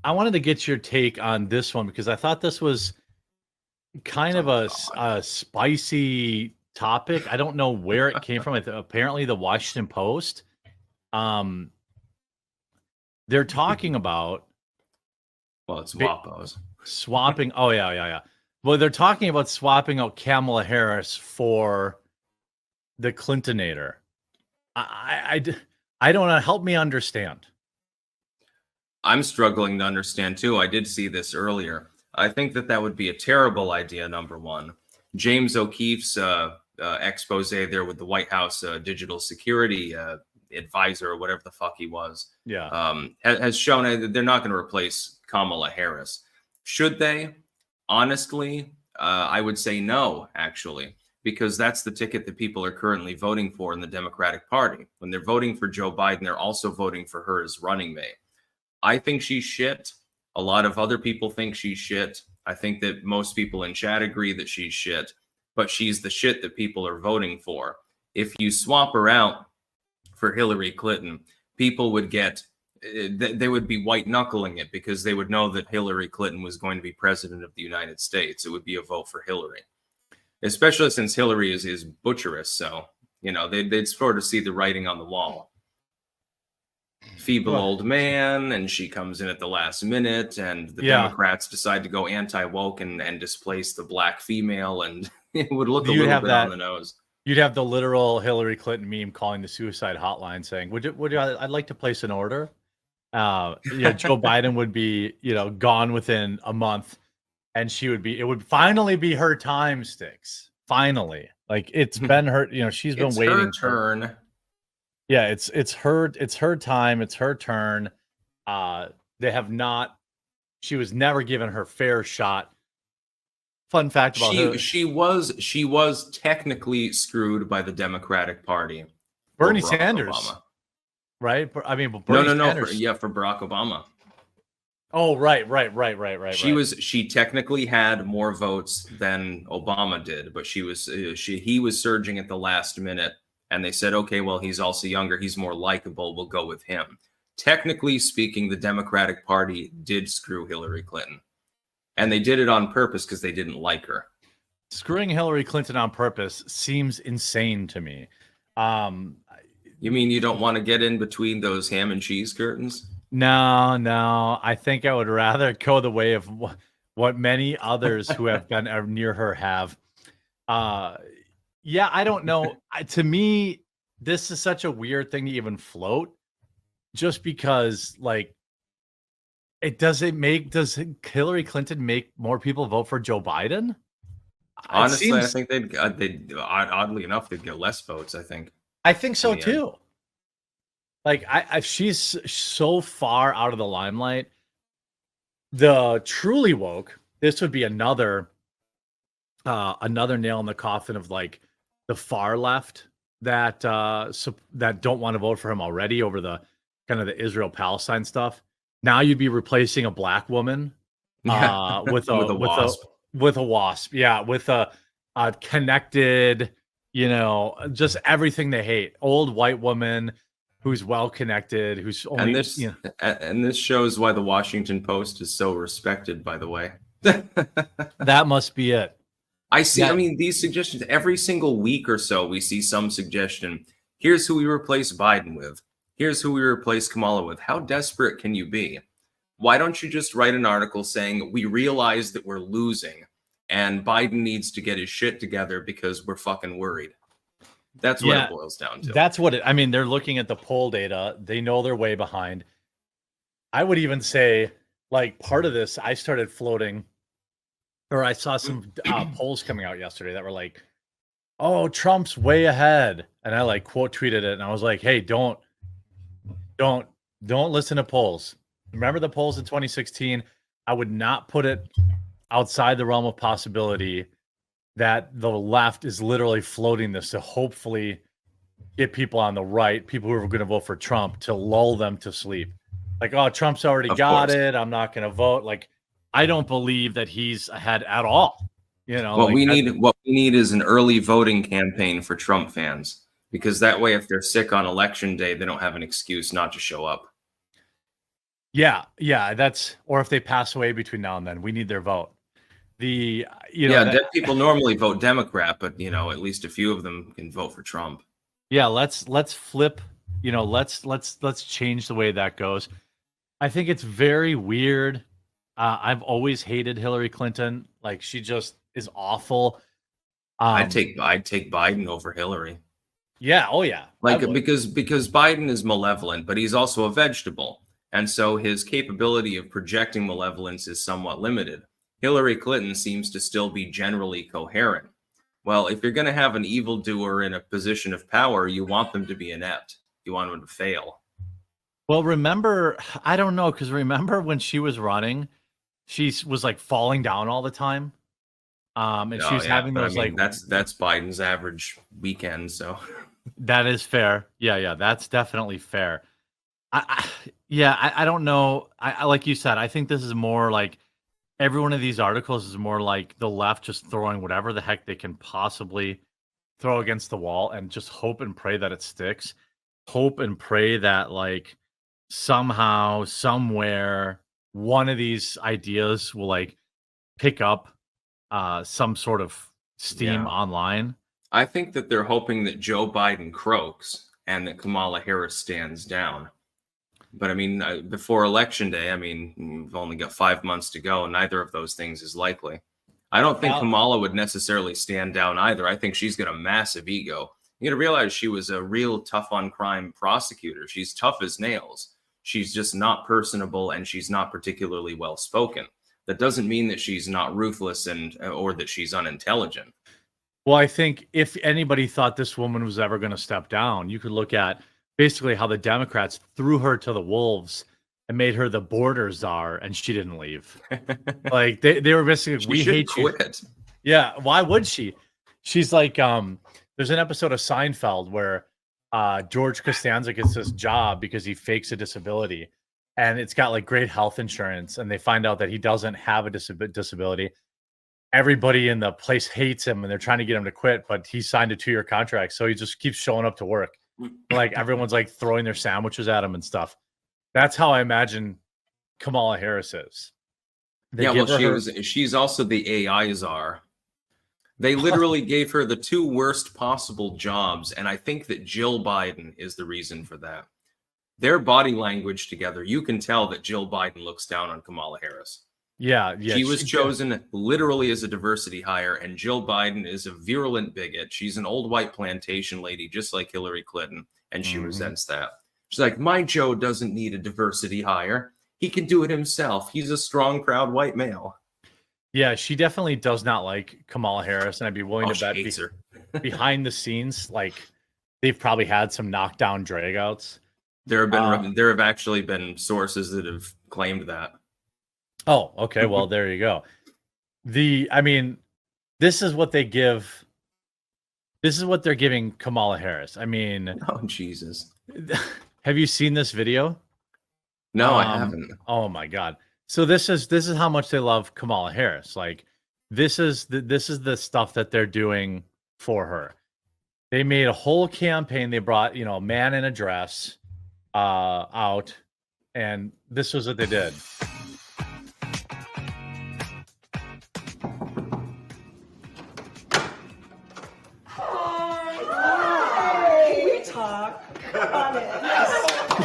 I wanted to get your take on this one because I thought this was kind of a spicy topic. I don't know where it came from. Apparently, the Washington Post. They're talking about it's WAPOs. Swapping. Oh yeah. Well, they're talking about swapping out Kamala Harris for the Clintonator. I don't know. Help me understand. I'm struggling to understand too. I did see this earlier. I think that would be a terrible idea. Number one, James O'Keefe's expose there with the White House digital security advisor or whatever the fuck he was, has shown that they're not going to replace Kamala Harris. Should they? Honestly, I would say no, actually, because that's the ticket that people are currently voting for in the Democratic Party. When they're voting for Joe Biden, they're also voting for her as running mate. I think she's shit. A lot of other people think she's shit. I think that most people in chat agree that she's shit, but she's the shit that people are voting for. If you swap her out for Hillary Clinton, people would they would be white knuckling it because they would know that Hillary Clinton was going to be president of the United States. It would be a vote for Hillary, especially since Hillary is butcherous. So, they'd sort of see the writing on the wall. Feeble old man, and she comes in at the last minute, and the Democrats decide to go anti-woke and displace the black female, and it would look a little bit on the nose. You'd have the literal Hillary Clinton meme calling the suicide hotline saying, would you I'd like to place an order. Joe Biden would be, gone within a month, and it would finally be her time, Styx. Finally. Like, it's been her, she's been waiting. It's her turn. Yeah, it's her time, it's her turn. She was never given her fair shot. Fun fact about her. She was technically screwed by the Democratic Party. Bernie Sanders. Obama. Right? I mean, Bernie Sanders. For Barack Obama. Oh, right. She technically had more votes than Obama did, but he was surging at the last minute, and they said, okay, well, he's also younger, he's more likable, we'll go with him. Technically speaking, the Democratic Party did screw Hillary Clinton. And they did it on purpose because they didn't like her. Screwing Hillary Clinton on purpose seems insane to me. You mean you don't want to get in between those ham and cheese curtains? No. I think I would rather go the way of what many others who have been near her have. I don't know. To me, this is such a weird thing to even float, just because, like, does Hillary Clinton make more people vote for Joe Biden? Honestly, I think they'd oddly enough, they'd get less votes, I think. I think so too. Like, she's so far out of the limelight. The truly woke, this would be another nail in the coffin of, like, the far left that don't want to vote for him already over the kind of the Israel-Palestine stuff. Now you'd be replacing a black woman with a wasp. With a connected, just everything they hate. Old white woman who's well connected, who's only and this shows why the Washington Post is so respected, by the way. That must be it. I see. Yeah. I mean, these suggestions every single week or so, we see some suggestion. Here's who we replace Biden with. Here's who we replace Kamala with. How desperate can you be? Why don't you just write an article saying, we realize that we're losing and Biden needs to get his shit together because we're fucking worried. That's what it boils down to. That's what they're looking at the poll data. They know they're way behind. I would even say, like, part of this, I started floating, or I saw some polls coming out yesterday that were like, oh, Trump's way ahead. And I, like, quote tweeted it. And I was like, hey, don't listen to polls. Remember the polls in 2016? I would not put it outside the realm of possibility that the left is literally floating this to hopefully get people on the right, people who are going to vote for Trump, to lull them to sleep. Like, oh, Trump's already got it, I'm not going to vote. Like, I don't believe that he's ahead at all. What we need is an early voting campaign for Trump fans, because that way, if they're sick on election day, they don't have an excuse not to show up. Yeah, yeah, or if they pass away between now and then, we need their vote. Dead people normally vote Democrat, but at least a few of them can vote for Trump. Yeah, let's flip, let's change the way that goes. I think it's very weird. I've always hated Hillary Clinton. Like, she just is awful. I'd take Biden over Hillary. Yeah, oh yeah. Because Biden is malevolent, but he's also a vegetable. And so his capability of projecting malevolence is somewhat limited. Hillary Clinton seems to still be generally coherent. Well, if you're going to have an evildoer in a position of power, you want them to be inept. You want them to fail. Well, I don't know, because remember when she was running, she was like falling down all the time. And she was having those that's Biden's average weekend. So that is fair. Yeah, that's definitely fair. I don't know. I like you said, I think this is more like every one of these articles is more like the left just throwing whatever the heck they can possibly throw against the wall and just hope and pray that it sticks. Hope and pray that like somehow, somewhere, one of these ideas will like pick up some sort of steam online. I think that they're hoping that Joe Biden croaks and that Kamala Harris stands down. But I mean, before Election Day, we've only got 5 months to go, and neither of those things is likely. I don't think Kamala would necessarily stand down either. I think she's got a massive ego. You got to realize she was a real tough on crime prosecutor. She's tough as nails. She's just not personable, and she's not particularly well spoken. That doesn't mean that she's not ruthless or that she's unintelligent. Well, I think if anybody thought this woman was ever going to step down, you could look at basically how the Democrats threw her to the wolves and made her the border czar, and she didn't leave. Like they were basically, we hate you. Yeah, why would she? She's like, there's an episode of Seinfeld where George Costanza gets this job because he fakes a disability, and it's got like great health insurance, and they find out that he doesn't have a disability. Everybody in the place hates him, and they're trying to get him to quit, but he signed a 2-year contract, so he just keeps showing up to work. Like everyone's like throwing their sandwiches at him and stuff. That's how I imagine Kamala Harris is. She's also the AI czar. They literally gave her the 2 worst possible jobs, and I think that Jill Biden is the reason for that. Their body language together, you can tell that Jill Biden looks down on Kamala Harris. Yeah. She was chosen literally as a diversity hire, and Jill Biden is a virulent bigot. She's an old white plantation lady, just like Hillary Clinton, and she resents that. She's like, my Joe doesn't need a diversity hire. He can do it himself. He's a strong, proud white male. Yeah, she definitely does not like Kamala Harris, and I'd be willing to bet behind the scenes, like they've probably had some knockdown dragouts. There have actually been sources that have claimed that. Oh, okay. Well, there you go. This is what they give. This is what they're giving Kamala Harris. Oh, Jesus. Have you seen this video? No, I haven't. Oh my God. So this is how much they love Kamala Harris. Like this is the stuff that they're doing for her. They made a whole campaign. They brought, a man in a dress out, and this was what they did.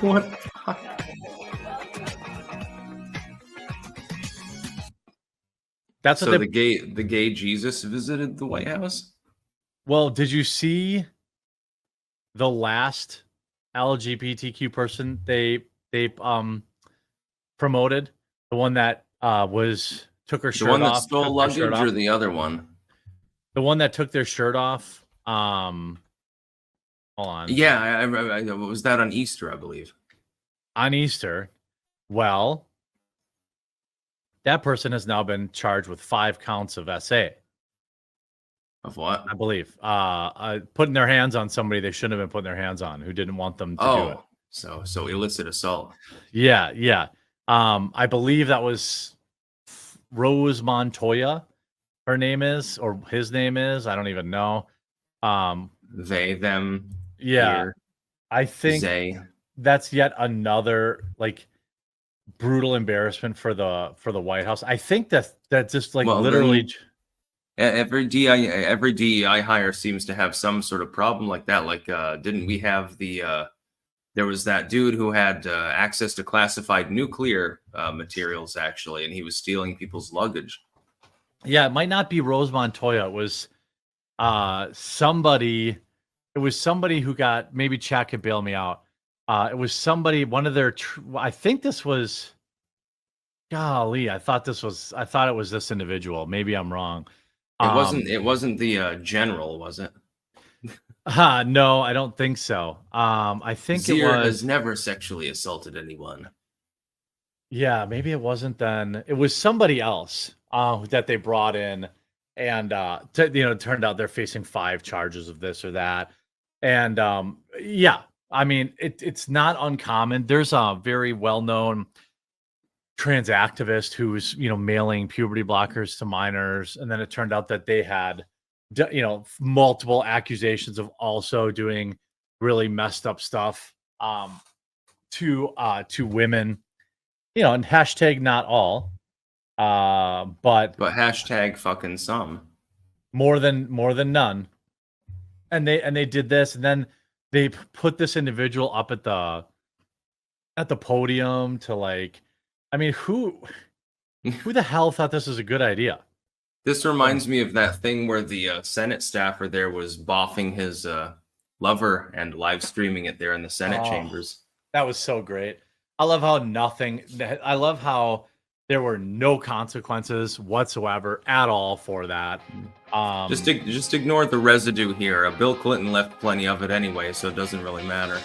What? That's so the gay Jesus visited the White House. Well, did you see the last LGBTQ person they promoted? The one that took her shirt off. The one that stole luggage, or the other one? The one that took their shirt off. Hold on. Yeah, I was that on Easter, I believe. On Easter. Well, that person has now been charged with 5 counts of SA. Of what? I believe. Putting their hands on somebody they shouldn't have been putting their hands on, who didn't want them to do it. So illicit assault. Yeah. I believe that was Rose Montoya, her name is, or his name is. I don't even know. They, them. Yeah. Here, I think they. That's yet another, like, brutal embarrassment for the White House. I think that just like Well, literally. every DEI hire seems to have some sort of problem like that. Like, didn't we have there was that dude who had access to classified nuclear materials, actually, and he was stealing people's luggage. Yeah, it might not be Rose Montoya. It was somebody. It was somebody who got, maybe Chad could bail me out. It was somebody, one of their. I think this was. Golly, I thought it was this individual. Maybe I'm wrong. It wasn't the general, was it? No, I don't think so. I think Zier it was. has never sexually assaulted anyone. Yeah, maybe it wasn't then. It was somebody else that they brought in, and it turned out they're facing 5 charges of this or that. And yeah, I mean, it's not uncommon. There's a very well-known trans activist who's mailing puberty blockers to minors, and then it turned out that they had multiple accusations of also doing really messed up stuff to women, and hashtag not all, but hashtag fucking some, more than none. And they did this, and then they put this individual up at the podium to, like, I mean, who the hell thought this was a good idea? This reminds me of that thing where the Senate staffer there was boffing his lover and live streaming it there in the Senate chambers. That was so great. I love how there were no consequences whatsoever at all for that. Just ignore the residue here. Bill Clinton left plenty of it anyway, so it doesn't really matter.